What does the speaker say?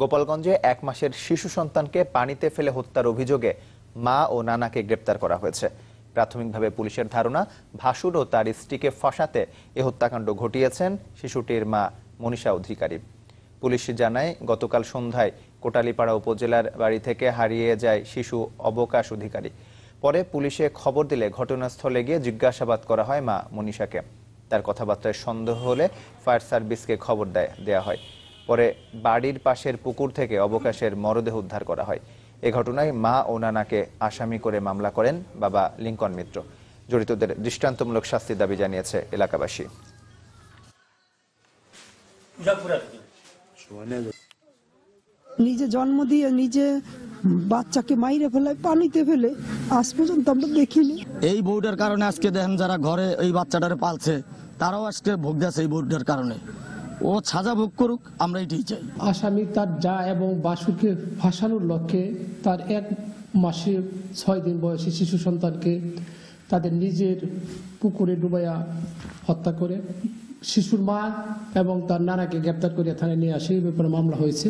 গোপালগঞ্জে 1 মাসের শিশু সন্তানকে পানিতে ফেলে হত্যার অভিযোগে মা ও নানাকে গ্রেপ্তার করা হয়েছে। প্রাথমিকভাবে পুলিশের ধারণা, ভাসুর ও তার স্ত্রীকে ফাঁসাতে এ হত্যাকাণ্ড ঘটিয়েছেন শিশুটির মা মনীষা অধিকারী। পুলিশ জানায়, গতকাল সন্ধ্যায় কোটালীপাড়া উপজেলার বাড়ি থেকে হারিয়ে যায় শিশু অবকাশ অধিকারী। পরে পুলিশে খবর দিলে ঘটনাস্থলে গিয়ে জিজ্ঞাসাবাদ করা হয় মা মনীষাকে। তার কথাবার্তায় সন্দেহ হলে ফায়ার সার্ভিসকে খবর দেয়া হয়। পরে বাড়ির পাশের পুকুর থেকে অবকাশের মরদেহ উদ্ধার করা হয়। এ ঘটনায় মা ও নানাকে আসামি করে মামলা করেন বাবা লিঙ্কন মিত্র। জড়িতদের দৃষ্টান্তমূলক শাস্তির দাবি জানিয়েছে এলাকাবাসী। নিজে জন্ম দিয়ে নিজে বাচ্চাকে মাইরে ফেলায়, পানিতে ফেলে, আজ পর্যন্ত আমরা দেখিনি। এই বউটার কারণে আজকে দেখেন যারা ঘরে এই বাচ্চাটারে পালছে তারাও আজকে ভোগ দিয়েছে এই বউটার কারণে। ও সাজা ভোগ করুক, আমরা এটাই চাই। আসামি তার যা এবং বাসুকে ফাঁসানোর লক্ষ্যে তার 1 মাসে 6 দিন বয়সী শিশু সন্তানকে তাদের নিজের পুকুরে ডুবাইয়া হত্যা করে শিশুর মা এবং তার নানাকে গ্রেপ্তার করে থানায় নিয়ে আসে। এই ব্যাপারে মামলা হয়েছে।